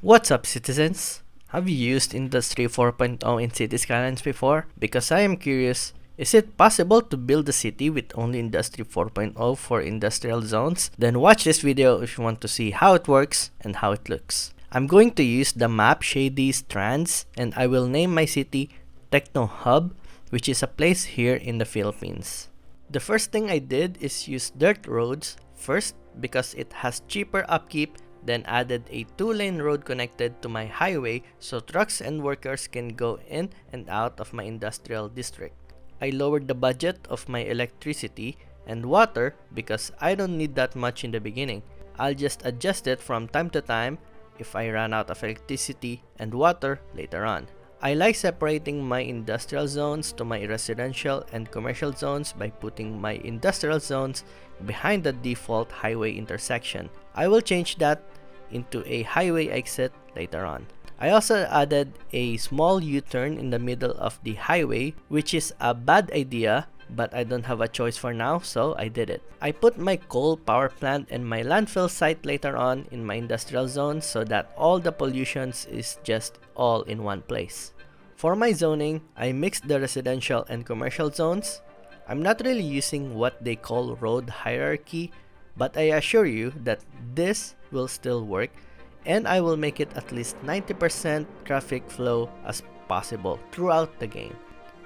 What's up, citizens? Have you used Industry 4.0 in Cities Skylines before? Because I am curious, is it possible to build a city with only Industry 4.0 for industrial zones? Then watch this video if you want to see how it works and how it looks. I'm going to use the map Shady Strands, and I will name my city Techno Hub, which is a place here in the Philippines. The first thing I did is use dirt roads first because it has cheaper upkeep, then added a 2-lane road connected to my highway so trucks and workers can go in and out of my industrial district. I lowered the budget of my electricity and water because I don't need that much in the beginning. I'll just adjust it from time to time if I run out of electricity and water later on. I like separating my industrial zones to my residential and commercial zones by putting my industrial zones behind the default highway intersection. I will change that into a highway exit later on. I also added a small U-turn in the middle of the highway, which is a bad idea, but I don't have a choice for now, so I did it. I put my coal power plant and my landfill site later on in my industrial zone so that all the pollutions is just all in one place. For my zoning, I mixed the residential and commercial zones. I'm not really using what they call road hierarchy, but I assure you that this will still work, and I will make it at least 90% traffic flow as possible throughout the game.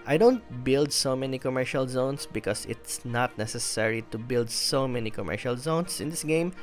I don't build so many commercial zones because it's not necessary to build so many commercial zones in this game,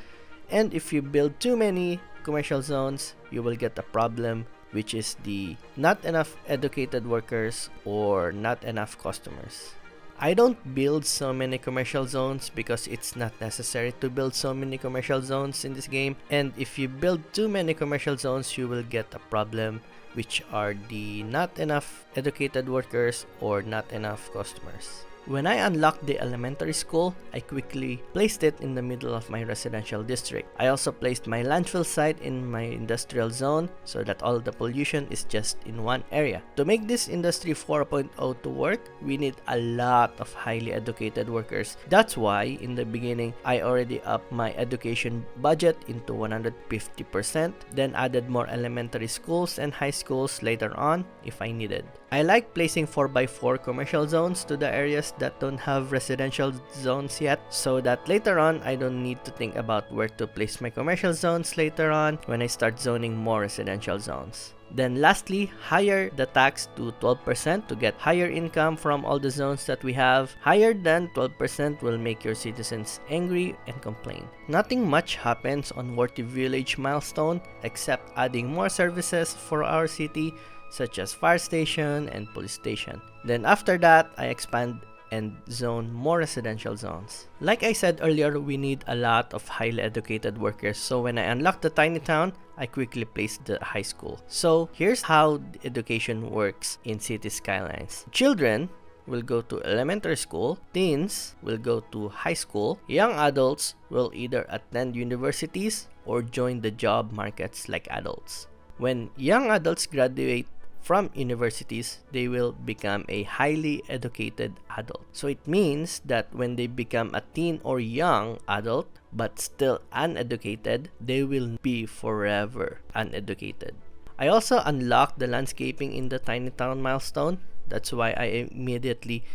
and if you build too many commercial zones, you will get a problem, which is the not enough educated workers or not enough customers. I don't build so many commercial zones because it's not necessary to build so many commercial zones in this game, and if you build too many commercial zones, you will get a problem, which are the not enough educated workers or not enough customers. When I unlocked the elementary school, I quickly placed it in the middle of my residential district. I also placed my landfill site in my industrial zone so that all the pollution is just in one area. To make this Industry 4.0 to work, we need a lot of highly educated workers. That's why in the beginning, I already upped my education budget into 150%, then added more elementary schools and high schools later on if I needed. I like placing 4x4 commercial zones to the areas that don't have residential zones yet, so that later on I don't need to think about where to place my commercial zones later on when I start zoning more residential zones. Then lastly, higher the tax to 12% to get higher income from all the zones that we have. Higher than 12% will make your citizens angry and complain. Nothing much happens on Worthy Village milestone except adding more services for our city, such as fire station and police station. Then after that, I expand and zone more residential zones. Like I said earlier, we need a lot of highly educated workers, so when I unlock the tiny town, I quickly placed the high school. So here's how education works in Cities Skylines. Children will go to elementary school, teens will go to high school, young adults will either attend universities or join the job markets like adults. When young adults graduate from universities, they will become a highly educated adult. So it means that when they become a teen or young adult but still uneducated, they will be forever uneducated. I also unlocked the landscaping in the tiny town milestone. That's why I immediately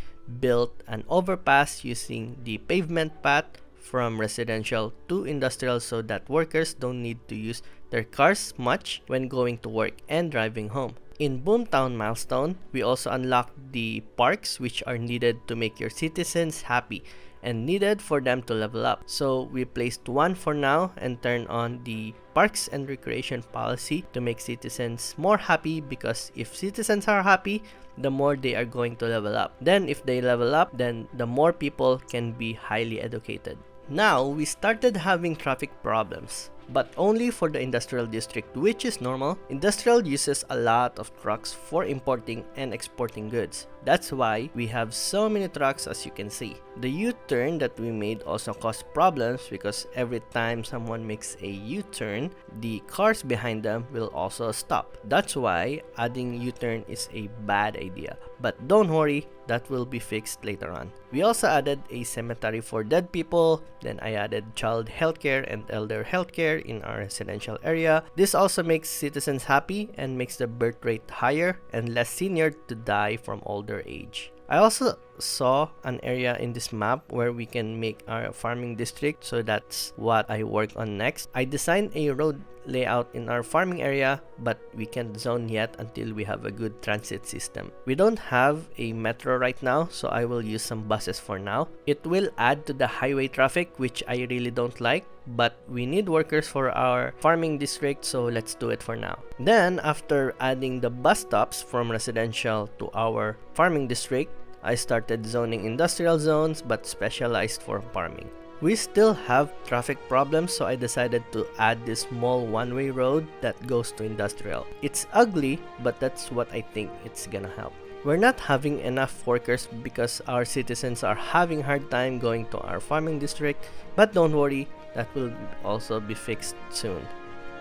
built an overpass using the pavement path from residential to industrial so that workers don't need to use their cars much when going to work and driving home. In Boomtown Milestone, we also unlock the parks which are needed to make your citizens happy and needed for them to level up. So we placed one for now and turn on the Parks and Recreation policy to make citizens more happy, because if citizens are happy, the more they are going to level up. Then if they level up, then the more people can be highly educated. Now, we started having traffic problems, but only for the industrial district, which is normal. Industrial uses a lot of trucks for importing and exporting goods. That's why we have so many trucks, as you can see. The U-turn that we made also caused problems because every time someone makes a U-turn, the cars behind them will also stop. That's why adding U-turn is a bad idea. But don't worry, that will be fixed later on. We also added a cemetery for dead people. Then I added child healthcare and elder healthcare higher in our residential area. This also makes citizens happy and makes the birth rate higher and less senior to die from older age. I also saw an area in this map where we can make our farming district, so that's what I work on next. I designed a road layout in our farming area, but we can't zone yet until we have a good transit system. We don't have a metro right now, so I will use some buses for now. It will add to the highway traffic, which I really don't like, but we need workers for our farming district, so let's do it for now. Then, after adding the bus stops from residential to our farming district, I started zoning industrial zones but specialized for farming. We still have traffic problems, so I decided to add this small one-way road that goes to industrial. It's ugly, but that's what I think it's gonna help. We're not having enough workers because our citizens are having hard time going to our farming district, but don't worry, that will also be fixed soon.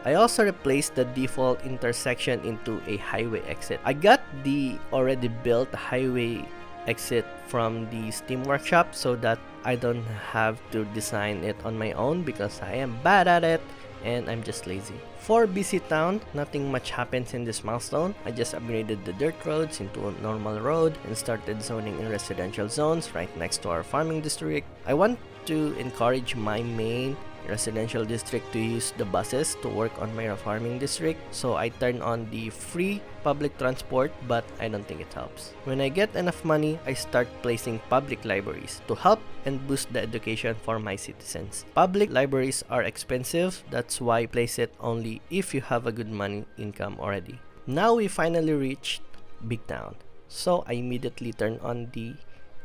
I also replaced the default intersection into a highway exit. I got the already built highway exit from the Steam workshop so that I don't have to design it on my own because I am bad at it and I'm just lazy. For BC Town, nothing much happens in this milestone. I just upgraded the dirt roads into a normal road and started zoning in residential zones right next to our farming district. I want to encourage my main residential district to use the buses to work on my farming district, so I turn on the free public transport, but I don't think it helps. When I get enough money, I start placing public libraries to help and boost the education for my citizens. Public libraries are expensive, that's why I place it only if you have a good money income already. Now we finally reached Big Town, so I immediately turn on the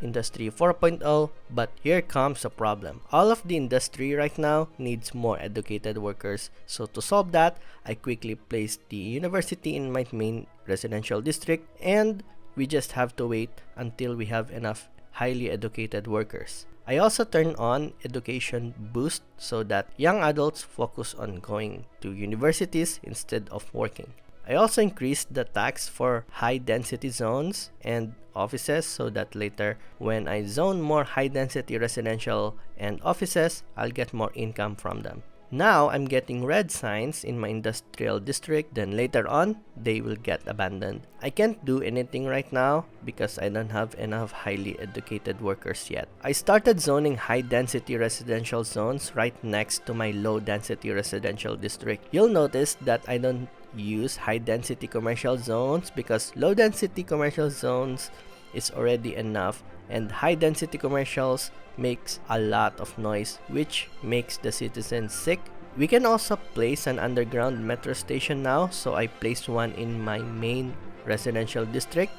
Industry 4.0, but here comes a problem. All of the industry right now needs more educated workers, so to solve that, I quickly placed the university in my main residential district, and we just have to wait until we have enough highly educated workers. I also turned on Education Boost so that young adults focus on going to universities instead of working. I also increased the tax for high-density zones and offices so that later, when I zone more high-density residential and offices, I'll get more income from them. Now, I'm getting red signs in my industrial district, then later on, they will get abandoned. I can't do anything right now because I don't have enough highly educated workers yet. I started zoning high-density residential zones right next to my low-density residential district. You'll notice that I don't use high-density commercial zones because low-density commercial zones is already enough, and high-density commercials makes a lot of noise, which makes the citizens sick. We can also place an underground metro station now, so I placed one in my main residential district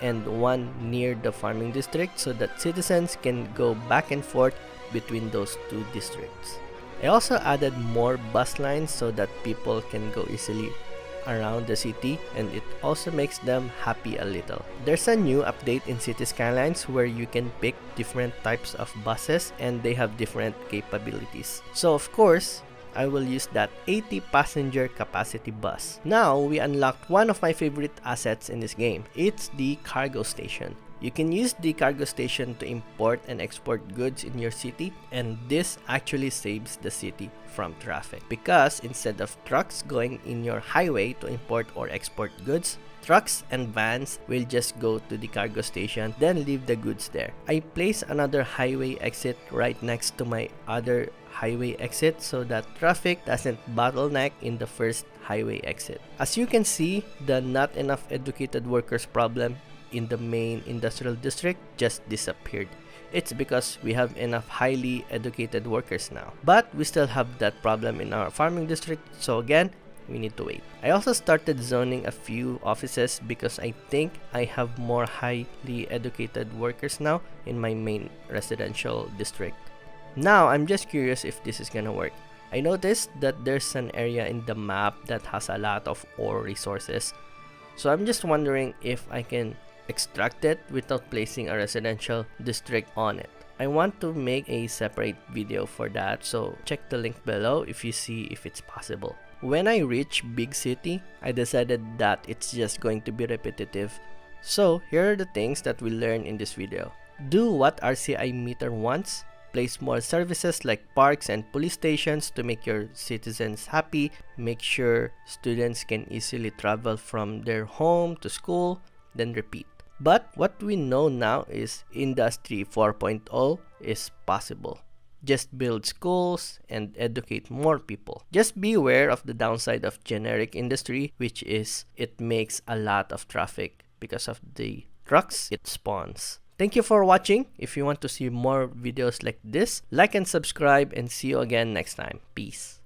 and one near the farming district so that citizens can go back and forth between those two districts. I also added more bus lines so that people can go easily around the city, and it also makes them happy a little. There's a new update in Cities Skylines where you can pick different types of buses and they have different capabilities. So of course, I will use that 80 passenger capacity bus. Now we unlocked one of my favorite assets in this game. It's the cargo station. You can use the cargo station to import and export goods in your city, and this actually saves the city from traffic because instead of trucks going in your highway to import or export goods, trucks and vans will just go to the cargo station then leave the goods there. I place another highway exit right next to my other highway exit so that traffic doesn't bottleneck in the first highway exit. As you can see, the not enough educated workers problem in the main industrial district just disappeared. It's because we have enough highly educated workers now. But we still have that problem in our farming district, so again, we need to wait. I also started zoning a few offices because I think I have more highly educated workers now in my main residential district. Now, I'm just curious if this is gonna work. I noticed that there's an area in the map that has a lot of ore resources. So I'm just wondering if I can extract it without placing a residential district on it. I want to make a separate video for that, so check the link below if you see if it's possible. When I reach big city, I decided that it's just going to be repetitive. So here are the things that we learned in this video. Do what RCI meter wants, place more services like parks and police stations to make your citizens happy. Make sure students can easily travel from their home to school, then repeat. But what we know now is Industry 4.0 is possible. Just build schools and educate more people. Just be aware of the downside of generic industry, which is it makes a lot of traffic because of the trucks it spawns. Thank you for watching. If you want to see more videos like this, like and subscribe, and see you again next time. Peace.